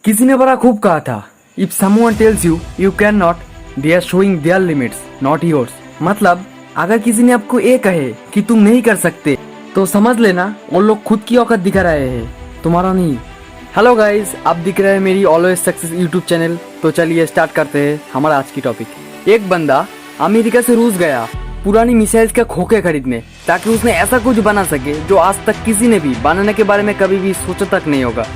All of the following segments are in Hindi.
किसी ने बड़ा खूब कहा था, if someone tells you you can not, they are showing their limits not yours. मतलब अगर किसी ने आपको ये कहे कि तुम नहीं कर सकते तो समझ लेना वो लोग खुद की औकात दिखा रहे हैं, तुम्हारा नहीं। हेलो गाइस, आप दिख रहे हैं मेरी ऑलवेज सक्सेस यूट्यूब चैनल। तो चलिए स्टार्ट करते हैं हमारा आज की टॉपिक। एक बंदा अमेरिका से रूस गया पुरानी मिसाइल्स के खोखे खरीदने, ताकि उसने ऐसा कुछ बना सके जो आज तक किसी ने भी बनाने के बारे में कभी भी सोचा तक नहीं होगा।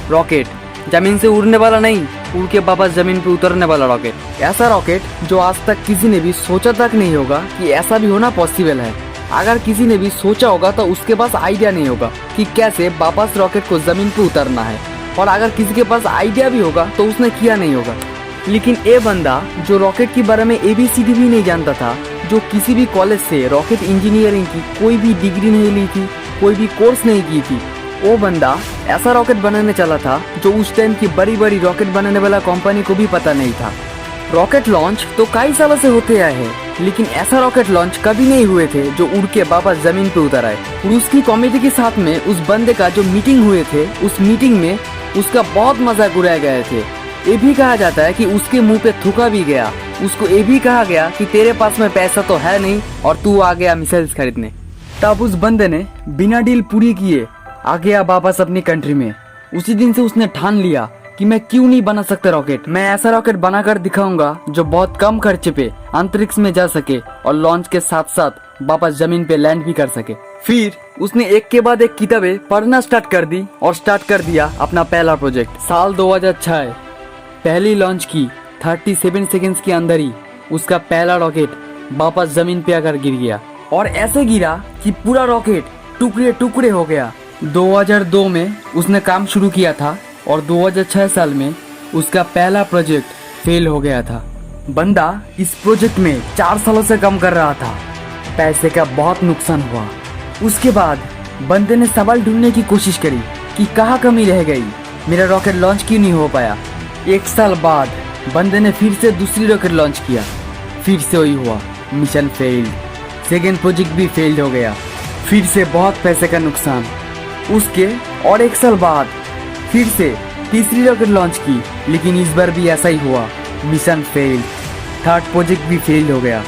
रॉकेट, जमीन से उड़ने वाला नहीं, उड़ के वापस जमीन पे उतरने वाला रॉकेट। ऐसा रॉकेट जो आज तक किसी ने भी सोचा तक नहीं होगा कि ऐसा भी होना पॉसिबल है। अगर किसी ने भी सोचा होगा तो उसके पास आइडिया नहीं होगा कि कैसे वापस रॉकेट को जमीन पे उतरना है, और अगर किसी के पास आइडिया भी होगा तो उसने किया नहीं होगा। लेकिन ये बंदा जो रॉकेट के बारे में ABCD भी नहीं जानता था, जो किसी भी कॉलेज से रॉकेट इंजीनियरिंग की कोई भी डिग्री नहीं ली थी, कोई भी कोर्स नहीं की थी, वो बंदा ऐसा रॉकेट बनाने चला था जो उस टाइम की बड़ी बड़ी रॉकेट बनाने वाला कंपनी को भी पता नहीं था। रॉकेट लॉन्च तो कई सालों से होते आए हैं, लेकिन ऐसा रॉकेट लॉन्च कभी नहीं हुए थे जो उड़ के वापस जमीन पे उतर आए। रूस की कॉमेडी के साथ में उस बंदे का जो मीटिंग हुए थे, उस मीटिंग में उसका बहुत मजाक उड़ाए गए थे। ये भी कहा जाता है कि उसके मुंह पे थूका भी गया। उसको ये भी कहा गया कि तेरे पास में पैसा तो है नहीं और तू आ गया मिसाइल्स खरीदने। तब उस बंदे ने बिना डील पूरी किए आ गया वापस अपनी कंट्री में। उसी दिन से उसने ठान लिया कि मैं क्यों नहीं बना सकता रॉकेट, मैं ऐसा रॉकेट बनाकर दिखाऊंगा जो बहुत कम खर्चे पे अंतरिक्ष में जा सके और लॉन्च के साथ साथ वापस जमीन पे लैंड भी कर सके। फिर उसने एक के बाद एक किताबें पढ़ना स्टार्ट कर दी और स्टार्ट कर दिया अपना पहला प्रोजेक्ट। साल 2006 पहली लॉन्च की 37 सेकंड्स के अंदर ही उसका पहला रॉकेट वापस जमीन पे आकर गिर गया, और ऐसे गिरा कि पूरा रॉकेट टुकड़े टुकड़े हो गया। 2002 में उसने काम शुरू किया था और 2006 साल में उसका पहला प्रोजेक्ट फेल हो गया था। बंदा इस प्रोजेक्ट में 4 सालों से काम कर रहा था, पैसे का बहुत नुकसान हुआ। उसके बाद बंदे ने सवाल ढूंढने की कोशिश करी कि कहाँ कमी रह गई, मेरा रॉकेट लॉन्च क्यों नहीं हो पाया। 1 साल बाद बंदे ने फिर से दूसरी रॉकेट लॉन्च किया, फिर से वही हुआ, मिशन फेल्ड। सेकेंड प्रोजेक्ट भी फेल्ड हो गया, फिर से बहुत पैसे का नुकसान। उसके और 1 साल बाद फिर से तीसरी रॉकेट लॉन्च की, लेकिन इस बार भी ऐसा ही हुआ, मिशन फेल्ड। थर्ड प्रोजेक्ट भी फेल्ड हो गया,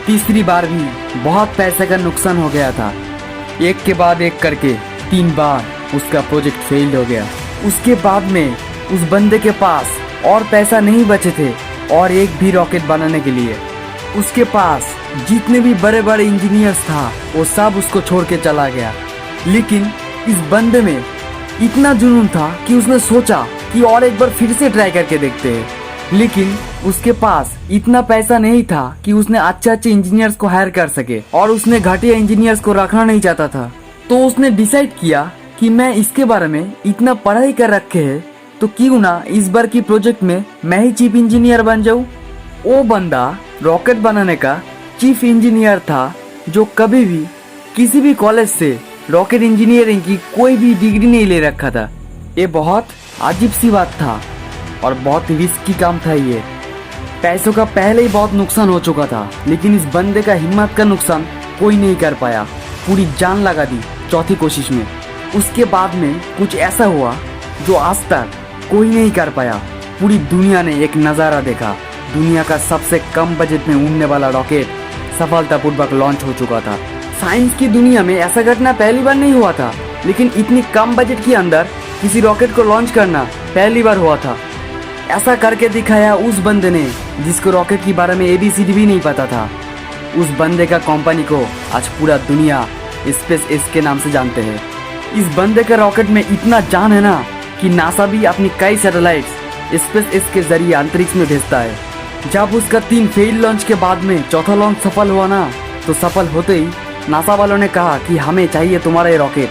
तीसरी बार भी बहुत पैसे का नुकसान हो गया था। एक के बाद एक करके 3 बार उसका प्रोजेक्ट फेल्ड हो गया। उसके बाद में उस बंदे के पास और पैसा नहीं बचे थे और एक भी रॉकेट बनाने के लिए। उसके पास जितने भी बड़े बड़े इंजीनियर्स था वो सब उसको छोड़ के चला गया। लेकिन इस बंदे में इतना जुनून था कि उसने सोचा कि और एक बार फिर से ट्राई करके देखते हैं। लेकिन उसके पास इतना पैसा नहीं था कि उसने अच्छे अच्छे इंजीनियर्स को हायर कर सके, और उसने घटिया इंजीनियर्स को रखना नहीं चाहता था। तो उसने डिसाइड किया कि मैं इसके बारे में इतना पढ़ाई कर रखे है तो क्यों ना इस बार की प्रोजेक्ट में मैं ही चीफ इंजीनियर बन जाऊं। वो बंदा रॉकेट बनाने का चीफ इंजीनियर था जो कभी भी किसी भी कॉलेज से रॉकेट इंजीनियरिंग की कोई भी डिग्री नहीं ले रखा था। ये बहुत अजीब सी बात था और बहुत रिस्की काम था ये। पैसों का पहले ही बहुत नुकसान हो चुका था, लेकिन इस बंदे का हिम्मत का नुकसान कोई नहीं कर पाया, पूरी जान लगा दी चौथी कोशिश में। उसके बाद में कुछ ऐसा हुआ जो आज तक कोई नहीं कर पाया। पूरी दुनिया ने एक नज़ारा देखा, दुनिया का सबसे कम बजट में उड़ने वाला रॉकेट सफलतापूर्वक लॉन्च हो चुका था। साइंस की दुनिया में ऐसा घटना पहली बार नहीं हुआ था, लेकिन इतनी कम बजट के अंदर किसी रॉकेट को लॉन्च करना पहली बार हुआ था। ऐसा करके दिखाया उस बंदे ने जिसको रॉकेट के बारे में ABCD भी नहीं पता था। उस बंदे का कंपनी को आज पूरा दुनिया स्पेस एक्स के नाम से जानते हैं। इस बंदे का रॉकेट में इतना जान है ना कि नासा भी अपनी कई सैटेलाइट्स स्पेस एक्स के जरिए अंतरिक्ष में भेजता है। जब उसका 3 फेल लॉन्च के बाद में चौथा लॉन्च सफल हुआ ना, तो सफल होते ही नासा वालों ने कहा कि हमें चाहिए तुम्हारा ये रॉकेट,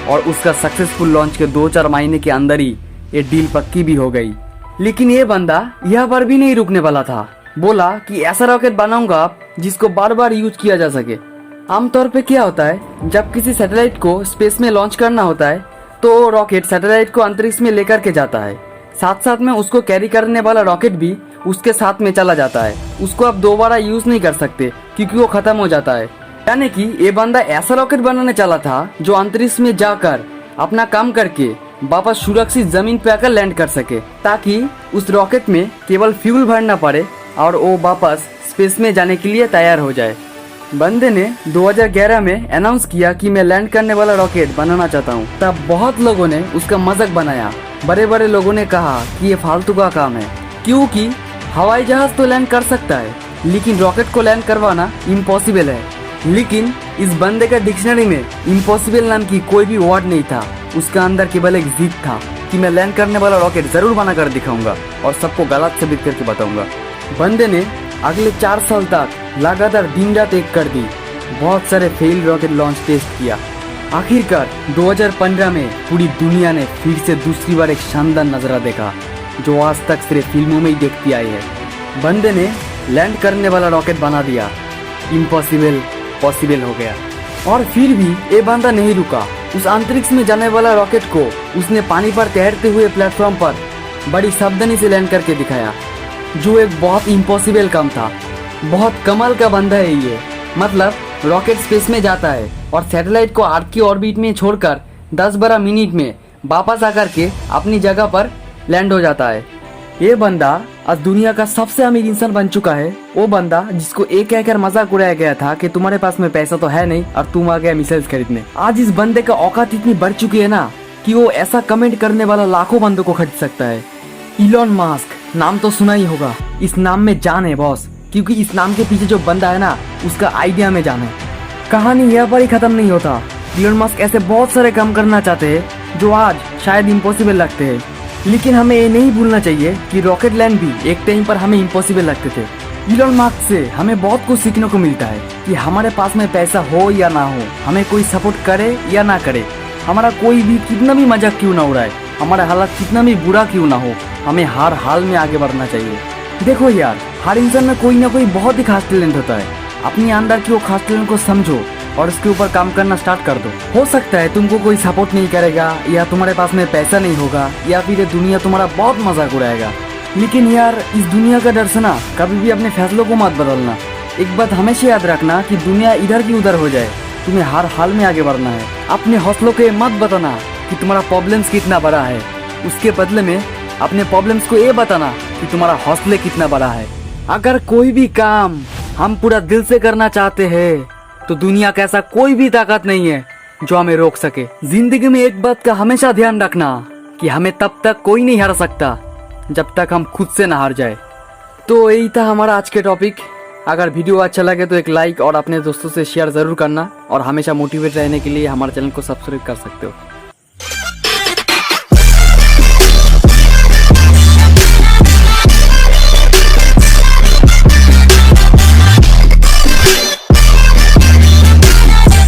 और उसका सक्सेसफुल लॉन्च के 2-4 महीने के अंदर ही ये डील पक्की भी हो गई। लेकिन ये बंदा यह पर भी नहीं रुकने वाला था, बोला कि ऐसा रॉकेट बनाऊंगा जिसको बार बार यूज किया जा सके। आमतौर पे क्या होता है, जब किसी सैटेलाइट को स्पेस में लॉन्च करना होता है तो रॉकेट सैटेलाइट को अंतरिक्ष में लेकर के जाता है, साथ साथ में उसको कैरी करने वाला रॉकेट भी उसके साथ में चला जाता है। उसको आप दोबारा यूज नहीं कर सकते क्योंकि वो खत्म हो जाता है। यानी कि ये बंदा ऐसा रॉकेट बनाने चला था जो अंतरिक्ष में जाकर अपना काम करके वापस सुरक्षित जमीन पे आकर लैंड कर सके, ताकि उस रॉकेट में केवल फ्यूल भरना पड़े और वो वापस स्पेस में जाने के लिए तैयार हो जाए। बंदे ने 2011 में अनाउंस किया कि मैं लैंड करने वाला रॉकेट बनाना चाहता हूँ। तब बहुत लोगों ने उसका मजाक बनाया। बड़े बड़े लोगों ने कहा कि ये फालतू का काम है, क्योंकि हवाई जहाज तो लैंड कर सकता है लेकिन रॉकेट को लैंड करवाना इम्पॉसिबल है। लेकिन इस बंदे का डिक्शनरी में इम्पॉसिबल नाम की कोई भी वर्ड नहीं था। उसका अंदर केवल एक जिद था कि मैं लैंड करने वाला रॉकेट जरूर बना कर दिखाऊंगा और सबको गलत साबित करके बताऊंगा। बंदे ने अगले 4 साल तक लगातार दिन रात एक कर दी, बहुत सारे फेल रॉकेट लॉन्च टेस्ट किया। आखिरकार 2015 में पूरी दुनिया ने फिर से दूसरी बार एक शानदार नजारा देखा जो आज तक सिर्फ फिल्मों में ही देखती आई है। बंदे ने लैंड करने वाला रॉकेट बना दिया, इम्पॉसिबल पॉसिबल हो गया। और फिर भी ये बंदा नहीं रुका। उस अंतरिक्ष में जाने वाला रॉकेट को उसने पानी पर तैरते हुए प्लेटफॉर्म पर बड़ी सावधानी से लैंड करके दिखाया, जो एक बहुत इम्पॉसिबल काम था। बहुत कमाल का बंदा है ये। मतलब रॉकेट स्पेस में जाता है और सैटेलाइट को अर्थ की ऑर्बिट में छोड़कर 10-12 मिनट में वापस आकर के अपनी जगह पर लैंड हो जाता है। ये बंदा आज दुनिया का सबसे अमीर इंसान बन चुका है। वो बंदा जिसको एक कहकर मजाक उड़ाया गया था कि तुम्हारे पास में पैसा तो है नहीं और तुम आ गया मिसाइल्स खरीदने। आज इस बंदे का औकात इतनी बढ़ चुकी है ना कि वो ऐसा कमेंट करने वाला लाखों बंदों को खरीद सकता है। इलॉन मास्क नाम तो सुना ही होगा। इस नाम में जान है बॉस, क्योंकि इस नाम के पीछे जो बंदा है ना उसका आइडिया में जान है। कहानी यहाँ पर ही खत्म नहीं होता। इलॉन मस्क ऐसे बहुत सारे काम करना चाहते हैं जो आज शायद इम्पॉसिबल लगते हैं, लेकिन हमें ये नहीं भूलना चाहिए कि रॉकेट लैंड भी एक टाइम पर हमें इम्पॉसिबल लगते थे। इलॉन मस्क से हमें बहुत कुछ सीखने को मिलता है कि हमारे पास में पैसा हो या ना हो, हमें कोई सपोर्ट करे या ना करे, हमारा कोई भी कितना भी मजाक क्यों ना उड़ाए, हमारा हालत कितना भी बुरा क्यों ना हो, हमें हर हाल में आगे बढ़ना चाहिए। देखो यार, हर इंसान में कोई ना कोई बहुत ही खास टैलेंट होता है। अपने अंदर की वो खास टैलेंट को समझो और उसके ऊपर काम करना स्टार्ट कर दो। हो सकता है तुमको कोई सपोर्ट नहीं करेगा या तुम्हारे पास में पैसा नहीं होगा या फिर ये दुनिया तुम्हारा बहुत मजाक उड़ाएगा, लेकिन यार इस दुनिया का डर से ना कभी भी अपने फैसलों को मत बदलना। एक बात हमेशा याद रखना कि दुनिया इधर की उधर हो जाए, तुम्हें हर हाल में आगे बढ़ना है। अपने हौसलों के मत बताना कि तुम्हारा प्रॉब्लम्स कितना बड़ा है, उसके बदले में अपने प्रॉब्लम्स को ये बताना कि तुम्हारा हौसले कितना बड़ा है। अगर कोई भी काम हम पूरा दिल से करना चाहते हैं तो दुनिया का ऐसा कोई भी ताकत नहीं है जो हमें रोक सके। जिंदगी में एक बात का हमेशा ध्यान रखना कि हमें तब तक कोई नहीं हरा सकता जब तक हम खुद से ना हार जाए। तो यही था हमारा आज के टॉपिक। अगर वीडियो अच्छा लगे तो एक लाइक और अपने दोस्तों से शेयर जरूर करना और हमेशा मोटिवेट रहने के लिए हमारे चैनल को सब्सक्राइब कर सकते हो।